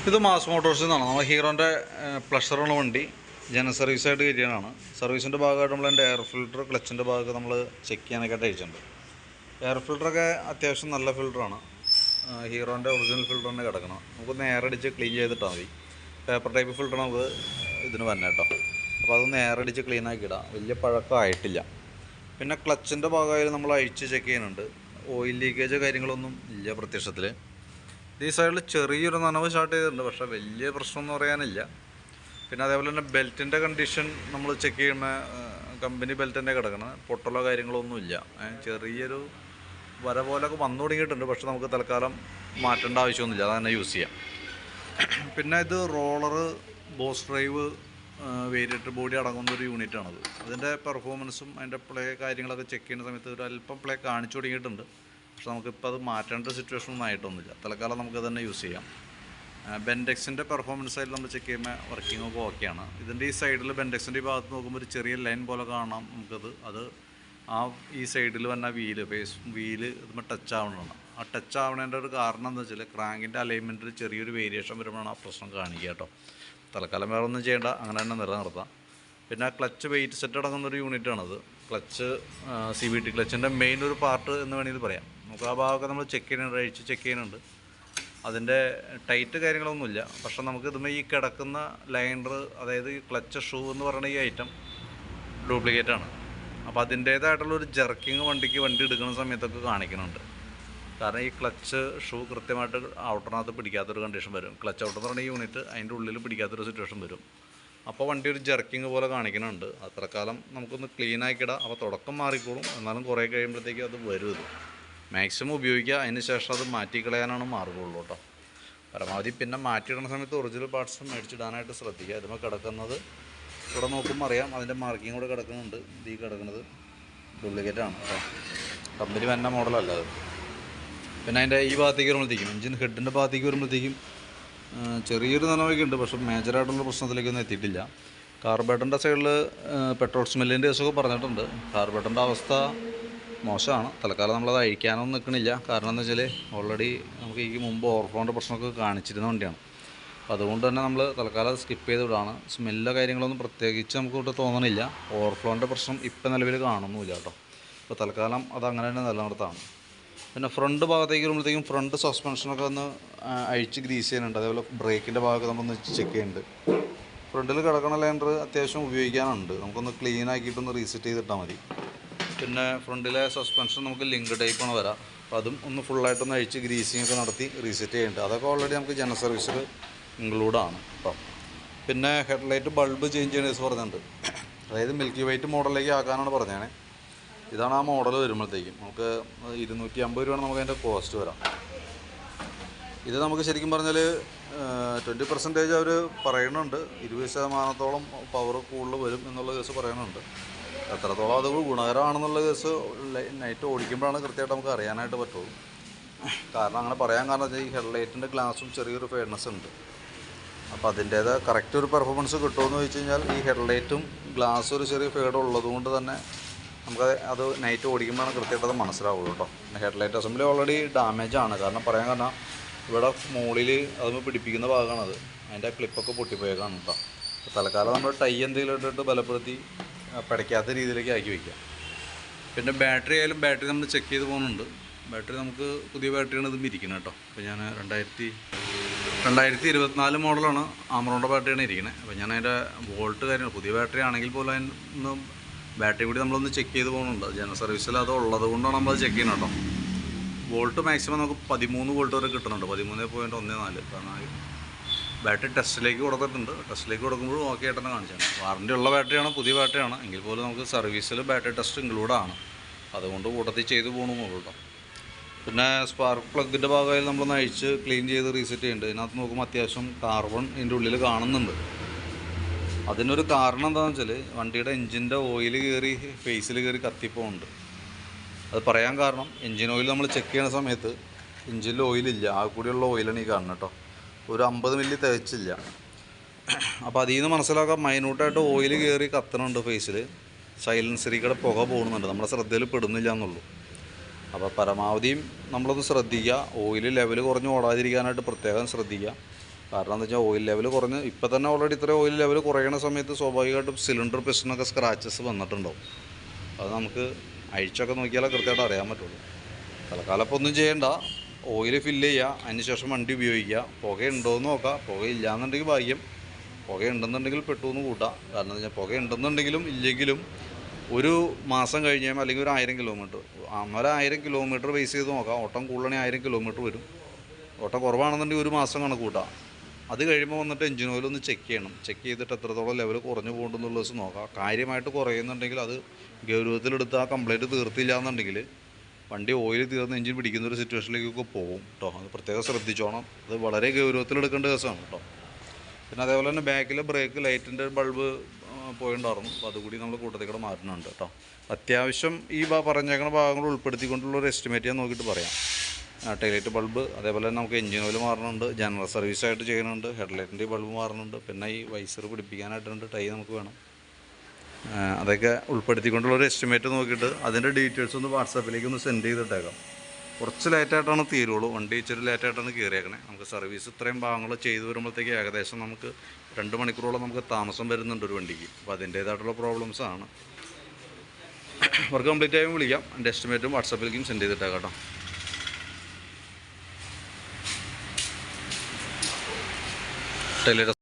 ഇത് മാസ് മോട്ടോഴ്സിൽ നിന്നാണ്. നമ്മൾ ഹീറോൻ്റെ പ്ലഷറുള്ള വണ്ടി ജനറൽ സർവീസായിട്ട് കയറ്റിയതാണ്. സർവീസിൻ്റെ ഭാഗമായിട്ട് നമ്മൾ എൻ്റെ എയർ ഫിൽറ്റർ ക്ലച്ചിൻ്റെ ഭാഗമൊക്കെ നമ്മൾ ചെക്ക് ചെയ്യാനൊക്കെ അയച്ചിട്ടുണ്ട്. എയർ ഫിൽറ്ററൊക്കെ അത്യാവശ്യം നല്ല ഫിൽറ്ററാണ്. ഹീറോൻ്റെ ഒറിജിനൽ ഫിൽറ്റർ തന്നെ കിടക്കണം. നമുക്ക് നേരടിച്ച് ക്ലീൻ ചെയ്തിട്ടാൽ മതി. പേപ്പർ ടൈപ്പ് ഫിൽറ്റർ നമുക്ക് ഇതിന് വന്നെ കേട്ടോ. അപ്പോൾ അത് നേരടിച്ച് ക്ലീൻ ആക്കിയിടാം. വലിയ പഴക്കമായിട്ടില്ല. പിന്നെ ക്ലച്ചിൻ്റെ ഭാഗമായാലും നമ്മൾ അഴിച്ച് ചെക്ക് ചെയ്യുന്നുണ്ട്. ഓയിൽ ലീക്കേജ് കാര്യങ്ങളൊന്നും ഇല്ല പ്രത്യക്ഷത്തിൽ. ഈ സൈഡിൽ ചെറിയൊരു നനവ് സ്റ്റാർട്ട് ചെയ്തിട്ടുണ്ട്, പക്ഷേ വലിയ പ്രശ്നമൊന്നും പറയാനില്ല. പിന്നെ അതേപോലെ തന്നെ ബെൽറ്റിൻ്റെ കണ്ടീഷൻ നമ്മൾ ചെക്ക് ചെയ്യുമ്പോൾ കമ്പനി ബെൽറ്റിൻ്റെ കിടക്കണം. പൊട്ടലോ കാര്യങ്ങളോ ഒന്നുമില്ല. ചെറിയൊരു വര പോലൊക്കെ വന്നു തുടങ്ങിയിട്ടുണ്ട്, പക്ഷെ നമുക്ക് തൽക്കാലം മാറ്റേണ്ട ആവശ്യമൊന്നുമില്ല, അത് തന്നെ യൂസ് ചെയ്യാം. പിന്നെ ഇത് റോളറ്, ബോസ് ഡ്രൈവ്, വേരിയേറ്റർ ബോഡി അടങ്ങുന്ന ഒരു യൂണിറ്റാണത്. അതിൻ്റെ പെർഫോമൻസും അതിൻ്റെ പ്ലേ കാര്യങ്ങളൊക്കെ ചെക്ക് ചെയ്യുന്ന സമയത്ത് ഒരു അല്പം പ്ലേ കാണിച്ചു തുടങ്ങിയിട്ടുണ്ട്, പക്ഷെ നമുക്കിപ്പോൾ അത് മാറ്റേണ്ട സിറ്റുവേഷൻ ഒന്നും ആയിട്ടൊന്നുമില്ല. തൽക്കാലം നമുക്ക് തന്നെ യൂസ് ചെയ്യാം. ബെൻഡെക്സിൻ്റെ പെർഫോമൻസ് ആയിട്ട് നമ്മൾ ചെക്ക് ചെയ്യുമ്പോൾ വർക്കിംഗ് ഒക്കെ ഓക്കെയാണ്. ഇതിൻ്റെ ഈ സൈഡിൽ ബെൻഡെക്സിൻ്റെ ഈ ഭാഗത്ത് നോക്കുമ്പോൾ ഒരു ചെറിയ ലൈൻ പോലെ കാണാം നമുക്കത്. അത് ഈ സൈഡിൽ വന്ന വീല് ഇതുമ്പോൾ ടച്ച് ആവണതാണ്. ആ ടച്ച് ആവണേൻ്റെ ഒരു കാരണം എന്താ വെച്ചാൽ ക്രാങ്കിൻ്റെ അലൈൻമെൻറ്റിൽ ചെറിയൊരു വേരിയേഷൻ വരുമ്പോഴാണ് ആ പ്രശ്നം കാണിക്കുക കേട്ടോ. തൽക്കാലം വേറെ ഒന്നും ചെയ്യേണ്ട, അങ്ങനെ തന്നെ നിലനിർത്താം. പിന്നെ ക്ലച്ച് വെയിറ്റ് സെറ്റ് അടങ്ങുന്നൊരു യൂണിറ്റാണത്. ക്ലച്ച് CVT ക്ലച്ചിൻ്റെ മെയിൻ ഒരു പാർട്ട് എന്ന് വേണമെങ്കിൽ പറയാം. നമുക്ക് ആ ഭാഗമൊക്കെ നമ്മൾ ചെക്ക് ചെയ്യുന്നുണ്ട്, അഴിച്ച് ചെക്ക് ചെയ്യുന്നുണ്ട്. അതിൻ്റെ ടൈറ്റ് കാര്യങ്ങളൊന്നുമില്ല, പക്ഷെ നമുക്ക് ഇതുമ്പോൾ ഈ കിടക്കുന്ന ലൈനർ, അതായത് ഈ ക്ലച്ച് ഷൂ എന്ന് പറയുന്ന ഈ ഐറ്റം ഡ്യൂപ്ലിക്കേറ്റാണ്. അപ്പോൾ അതിൻ്റേതായിട്ടുള്ളൊരു ജർക്കിങ് വണ്ടി എടുക്കുന്ന സമയത്തൊക്കെ കാണിക്കുന്നുണ്ട്. കാരണം ഈ ക്ലച്ച് ഷൂ കൃത്യമായിട്ട് ഔട്ടറിനകത്ത് പിടിക്കാത്തൊരു കണ്ടീഷൻ വരും. ക്ലച്ച് ഔട്ടർ എന്ന് പറയുന്ന യൂണിറ്റ് അതിൻ്റെ ഉള്ളിൽ പിടിക്കാത്തൊരു സിറ്റുവേഷൻ വരും. അപ്പോൾ വണ്ടി ഒരു ജർക്കിങ് പോലെ കാണിക്കുന്നുണ്ട്. അത്രക്കാലം നമുക്കൊന്ന് ക്ലീൻ ആക്കിയിടാം. അപ്പോൾ തുടക്കം മാറിക്കോളും, എന്നാലും കുറേ കഴിയുമ്പോഴത്തേക്കും അത് വരും. ഇത് മാക്സിമം ഉപയോഗിക്കുക, അതിന് ശേഷം അത് മാറ്റിക്കളയാനാണ് മാർഗമുള്ളൂ കേട്ടോ. പരമാവധി പിന്നെ മാറ്റിയിടുന്ന സമയത്ത് ഒറിജിനൽ പാർട്സ് മേടിച്ചിടാനായിട്ട് ശ്രദ്ധിക്കുക. ഇതിപ്പോൾ കിടക്കുന്നത് ഇവിടെ നോക്കുമ്പോൾ അറിയാം, അതിൻ്റെ മാർക്കിങ് കൂടെ കിടക്കുന്നുണ്ട്. ഈ കിടക്കുന്നത് ഡ്യൂപ്ലിക്കേറ്റാണ് കേട്ടോ, കമ്പനി വന്ന മോഡലല്ല അത്. പിന്നെ അതിൻ്റെ ഈ ഭാഗത്തേക്ക് വരുമ്പോഴത്തേക്കും, എഞ്ചിൻ ഹെഡിൻ്റെ ഭാഗത്തേക്ക് വരുമ്പോഴത്തേക്കും ചെറിയൊരു നനവൊക്കെ ഉണ്ട്, പക്ഷേ മേജറായിട്ടുള്ള പ്രശ്നത്തിലേക്കൊന്നും എത്തിയിട്ടില്ല. കാർബേറ്ററിൻ്റെ സൈഡിൽ പെട്രോൾ സ്മെല്ലിൻ്റെ കേസൊക്കെ പറഞ്ഞിട്ടുണ്ട്. കാർബേറ്ററിൻ്റെ അവസ്ഥ മോശമാണ്. തൽക്കാലം നമ്മളത് അഴിക്കാനൊന്നും നിൽക്കണില്ല. കാരണം എന്താ വെച്ചാൽ ഓൾറെഡി നമുക്ക് ഈ മുമ്പ് ഓവർഫ്ലോൻ്റെ പ്രശ്നമൊക്കെ കാണിച്ചിരുന്ന വണ്ടിയാണ്. അപ്പോൾ അതുകൊണ്ട് തന്നെ നമ്മൾ തൽക്കാലം അത് സ്കിപ്പ് ചെയ്ത് വിടാണ്. സ്മെല്ലോ കാര്യങ്ങളൊന്നും പ്രത്യേകിച്ച് നമുക്ക് ഇവിടെ തോന്നണില്ല. ഓവർഫ്ലോൻ്റെ പ്രശ്നം ഇപ്പം നിലവിൽ കാണുന്നുമില്ല കേട്ടോ. അപ്പോൾ തൽക്കാലം അത് അങ്ങനെ തന്നെ നിലനിർത്താണ്. പിന്നെ ഫ്രണ്ട് ഭാഗത്തേക്ക് വരുമ്പോഴത്തേക്കും ഫ്രണ്ട് സസ്പെൻഷനൊക്കെ ഒന്ന് അഴിച്ച് ഗ്രീസ് ചെയ്യുന്നുണ്ട്. അതേപോലെ ബ്രേക്കിൻ്റെ ഭാഗമൊക്കെ നമ്മളൊന്ന് ചെക്ക് ചെയ്യുന്നുണ്ട്. ഫ്രണ്ടിൽ കിടക്കണ ലൈനർ അത്യാവശ്യം ഉപയോഗിക്കാനുണ്ട്. നമുക്കൊന്ന് ക്ലീൻ ആക്കിയിട്ടൊന്ന് റീസെറ്റ് ചെയ്തിട്ടാൽ മതി. പിന്നെ ഫ്രണ്ടിലെ സസ്പെൻഷൻ നമുക്ക് ലിങ്ക് ടൈപ്പാണ് വരാം. അപ്പോൾ അതും ഒന്ന് ഫുള്ളായിട്ടൊന്ന് അഴിച്ച് ഗ്രീസിങ് ഒക്കെ നടത്തി റീസെറ്റ് ചെയ്യുന്നുണ്ട്. അതൊക്കെ ഓൾറെഡി നമുക്ക് ജനറൽ സർവീസിൽ ഇൻക്ലൂഡാണ് കേട്ടോ. പിന്നെ ഹെഡ്ലൈറ്റ് ബൾബ് ചേഞ്ച് ചെയ്യണ കേസ് പറഞ്ഞിട്ടുണ്ട്. അതായത് മിൽക്കി വൈറ്റ് മോഡലിലേക്ക് ആക്കാനാണ് പറഞ്ഞത്. ഇതാണ് ആ മോഡൽ വരുമ്പോഴത്തേക്കും നമുക്ക് 250 രൂപയാണ് നമുക്ക് അതിൻ്റെ കോസ്റ്റ് വരാം. ഇത് നമുക്ക് ശരിക്കും പറഞ്ഞാൽ 20% അവർ പറയുന്നുണ്ട്. 20% പവർ കൂടുതൽ വരും എന്നുള്ള കേസ് പറയുന്നുണ്ട്. എത്രത്തോളം അത് ഗുണകരമാണെന്നുള്ള കേസ് നൈറ്റ് ഓടിക്കുമ്പോഴാണ് കൃത്യമായിട്ട് നമുക്ക് അറിയാനായിട്ട് പറ്റുള്ളൂ. കാരണം അങ്ങനെ പറയാൻ കാരണം വെച്ചാൽ ഈ ഹെഡ്ലൈറ്റിൻ്റെ ഗ്ലാസും ചെറിയൊരു ഫെയർനെസ് ഉണ്ട്. അപ്പോൾ അതിൻ്റേത് കറക്റ്റ് ഒരു പെർഫോമൻസ് കിട്ടുമെന്ന് ചോദിച്ചു കഴിഞ്ഞാൽ ഈ ഹെഡ്ലൈറ്റും ഗ്ലാസും ഒരു ചെറിയ ഫെയ്ഡ് ഉള്ളതുകൊണ്ട് തന്നെ നമുക്ക് അത് നൈറ്റ് ഓടിക്കുമ്പോഴാണ് കൃത്യമായിട്ട് അത് മനസ്സിലാവുള്ളൂ കേട്ടോ. പിന്നെ ഹെഡ്ലൈറ്റ് അസംബ്ലി ഓൾറെഡി ഡാമേജാണ്. കാരണം പറയാൻ കാരണം ഇവിടെ മുകളിൽ അതൊന്ന് പിടിപ്പിക്കുന്ന ഭാഗമാണത്. അതിൻ്റെ ക്ലിപ്പൊക്കെ പൊട്ടിപ്പോയേക്കാണ് കേട്ടോ. അപ്പോൾ തൽക്കാലം നമ്മൾ ടൈ എന്തെങ്കിലും ഇട്ടിട്ട് ബലപ്പെടുത്തി പിടയ്ക്കാത്ത രീതിയിലേക്ക് ആക്കി വയ്ക്കുക. പിന്നെ ബാറ്ററി ആയാലും ബാറ്ററി നമ്മൾ ചെക്ക് ചെയ്ത് പോകുന്നുണ്ട്. ബാറ്ററി നമുക്ക് പുതിയ ബാറ്ററിയാണ് ഇത് ഇരിക്കുന്നത് കേട്ടോ. അപ്പോൾ ഞാൻ 2024 മോഡലാണ് ആമറോണിൻ്റെ ബാറ്ററിയാണ് ഇരിക്കുന്നത്. അപ്പോൾ ഞാൻ അതിൻ്റെ വോൾട്ട് കാര്യങ്ങൾ പുതിയ ബാറ്ററി ആണെങ്കിൽ പോലും അതിന് ബാറ്ററി കൂടി നമ്മളൊന്ന് ചെക്ക് ചെയ്ത് പോകുന്നുണ്ട്. ജനറൽ സർവീസിൽ അത് ഉള്ളത് കൊണ്ടാണ് നമ്മളത് ചെക്ക് ചെയ്യുന്നത് കേട്ടോ. വോൾട്ട് മാക്സിമം നമുക്ക് 13 വോൾട്ട് വരെ കിട്ടുന്നുണ്ട്. 13.14. കാരണം ബാറ്ററി ടെസ്റ്റിലേക്ക് കൊടുത്തിട്ടുണ്ട്. ടെസ്റ്റിലേക്ക് കൊടുക്കുമ്പോഴും ഓക്കെ ആയിട്ട് തന്നെ കാണിച്ചാണ്. വാറണ്ടി ഉള്ള ബാറ്ററിയാണ്, പുതിയ ബാറ്ററിയാണ്. എങ്കിൽ പോലും നമുക്ക് സർവീസിൽ ബാറ്ററി ടെസ്റ്റ് ഇൻക്ലൂഡാണ്. അതുകൊണ്ട് കൂട്ടത്തിൽ ചെയ്ത് പോകണമെന്നുള്ളൂ കേട്ടോ. പിന്നെ സ്പാർക്ക് പ്ലഗിൻ്റെ ഭാഗമായി നമ്മളൊന്ന് അഴിച്ച് ക്ലീൻ ചെയ്ത് റീസെറ്റ് ചെയ്യുന്നുണ്ട്. ഇതിനകത്ത് നോക്കുമ്പോൾ അത്യാവശ്യം കാർബൺ ഇതിൻ്റെ ഉള്ളിൽ കാണുന്നുണ്ട്. അതിനൊരു കാരണം എന്താണെന്ന് വെച്ചാൽ വണ്ടിയുടെ എൻജിൻ്റെ ഓയിൽ കയറി ഫേസിൽ കയറി കത്തിപ്പോകുന്നുണ്ട്. അത് പറയാൻ കാരണം എൻജിൻ ഓയിൽ നമ്മൾ ചെക്ക് ചെയ്യുന്ന സമയത്ത് എൻജിനിൽ ഓയിലില്ല, ആ കൂടിയുള്ള ഓയിലാണ് ഈ കാണുന്നത് കേട്ടോ. ഒരു 50 മില്ലി തികച്ചില്ല. അപ്പോൾ അതിൽ നിന്ന് മനസ്സിലാക്കാൻ മൈന്യൂട്ടായിട്ട് ഓയിൽ കയറി കത്തണുണ്ട് ഫേസിൽ. സൈലൻസറിക്കടെ പുക പോകുന്നുണ്ട്, നമ്മുടെ ശ്രദ്ധയിൽ പെടുന്നില്ല എന്നുള്ളൂ. അപ്പോൾ പരമാവധിയും നമ്മളൊന്ന് ശ്രദ്ധിക്കുക. ഓയിൽ ലെവൽ കുറഞ്ഞ് ഓടാതിരിക്കാനായിട്ട് പ്രത്യേകം ശ്രദ്ധിക്കുക. കാരണം എന്താ വെച്ചാൽ ഓയിൽ ലെവൽ കുറഞ്ഞ് ഇപ്പോൾ തന്നെ ഓൾറെഡി ഇത്ര ഓയിൽ ലെവൽ കുറയണ സമയത്ത് സ്വാഭാവികമായിട്ടും സിലിണ്ടർ പിസ്റ്റനൊക്കെ സ്ക്രാച്ചസ് വന്നിട്ടുണ്ടാവും. അത് നമുക്ക് അഴിച്ചൊക്കെ നോക്കിയാലേ കൃത്യമായിട്ട് അറിയാൻ പറ്റുള്ളൂ. തൽക്കാലം ഇപ്പോൾ ഒന്നും ചെയ്യേണ്ട, ഓയിൽ ഫില്ല് ചെയ്യുക, അതിന് ശേഷം വണ്ടി ഉപയോഗിക്കുക. പുകയുണ്ടോയെന്ന് നോക്കുക. പുകയില്ലാന്നുണ്ടെങ്കിൽ ഭാഗ്യം, പുകയുണ്ടെന്നുണ്ടെങ്കിൽ പെട്ടെന്ന് കൂട്ടാം. കാരണം എന്താ വെച്ചാൽ പുകയുണ്ടെന്നുണ്ടെങ്കിലും ഇല്ലെങ്കിലും ഒരു മാസം കഴിഞ്ഞ് കഴിയുമ്പോൾ അല്ലെങ്കിൽ ഒരു 1000 കിലോമീറ്റർ 1000 കിലോമീറ്റർ ബേസ് ചെയ്ത് നോക്കാം. ഓട്ടം കൂടുതലാണെങ്കിൽ 1000 കിലോമീറ്റർ വരും. ഓട്ടം കുറവാണെന്നുണ്ടെങ്കിൽ ഒരു മാസം കണക്ക് കൂട്ടാം. അത് കഴിയുമ്പോൾ വന്നിട്ട് എഞ്ചിൻ ഓയിൽ ഒന്ന് ചെക്ക് ചെയ്യണം. ചെക്ക് ചെയ്തിട്ട് എത്രത്തോളം ലെവൽ കുറഞ്ഞു പോകുന്നുണ്ടെന്നുള്ള ദിവസം നോക്കാം. കാര്യമായിട്ട് കുറയുന്നുണ്ടെങ്കിൽ അത് ഗൗരവത്തിലെടുത്ത് ആ കംപ്ലൈൻറ്റ് തീർത്തില്ല എന്നുണ്ടെങ്കിൽ വണ്ടി ഓയിൽ തീർന്ന് എഞ്ചിൻ പിടിക്കുന്ന ഒരു സിറ്റുവേഷനിലേക്കൊക്കെ പോകും കേട്ടോ. അത് പ്രത്യേകം ശ്രദ്ധിച്ചോണം. അത് വളരെ ഗൗരവത്തിലെടുക്കേണ്ട കേസാണ് കേട്ടോ. പിന്നെ അതേപോലെ തന്നെ ബാക്കിലെ ബ്രേക്ക് ലൈറ്റിൻ്റെ ബൾബ് പോയിട്ടുണ്ടായിരുന്നു. അപ്പോൾ അതുകൂടി നമ്മൾ കൂട്ടത്തിൽക്കൂടെ മാറ്റുന്നുണ്ട് കേട്ടോ. അത്യാവശ്യം ഈ പറഞ്ഞേക്കുന്ന ഭാഗങ്ങൾ ഉൾപ്പെടുത്തിക്കൊണ്ടുള്ള ഒരു എസ്റ്റിമേറ്റ് ഞാൻ നോക്കിയിട്ട് പറയാം. ടൈലൈറ്റ് ബൾബ്, അതേപോലെ തന്നെ നമുക്ക് എഞ്ചിൻ ഓയിൽ മാറുന്നുണ്ട്, ജനറൽ സർവീസായിട്ട് ചെയ്യുന്നുണ്ട്, ഹെഡ്ലൈറ്റിൻ്റെ ബൾബ് മാറുന്നുണ്ട്, പിന്നെ ഈ വൈസർ പിടിപ്പിക്കാനായിട്ടുണ്ട് ടൈ നമുക്ക് വേണം. അതൊക്കെ ഉൾപ്പെടുത്തിക്കൊണ്ടുള്ളൊരു എസ്റ്റിമേറ്റ് നോക്കിയിട്ട് അതിൻ്റെ ഡീറ്റെയിൽസ് ഒന്ന് വാട്സാപ്പിലേക്ക് ഒന്ന് സെൻഡ് ചെയ്തിട്ടേക്കാം. കുറച്ച് ലേറ്റായിട്ടാണ് തീരുള്ളൂ. വണ്ടി ഇച്ചിരി ലേറ്റായിട്ടാണ് കയറിയേക്കണേ. നമുക്ക് സർവീസ് ഇത്രയും ഭാഗങ്ങൾ ചെയ്തു വരുമ്പോഴത്തേക്ക് ഏകദേശം നമുക്ക് 2 മണിക്കൂറോളം നമുക്ക് താമസം വരുന്നുണ്ട് ഒരു വണ്ടിക്ക്. അപ്പോൾ അതിൻ്റേതായിട്ടുള്ള പ്രോബ്ലംസാണ്. വർക്ക് കംപ്ലീറ്റ് ആയും വിളിക്കാം. എൻ്റെ എസ്റ്റിമേറ്റും വാട്സാപ്പിലേക്കും സെൻഡ് ചെയ്തിട്ടേക്കാം കേട്ടോ. ടൈലൈറ്റ്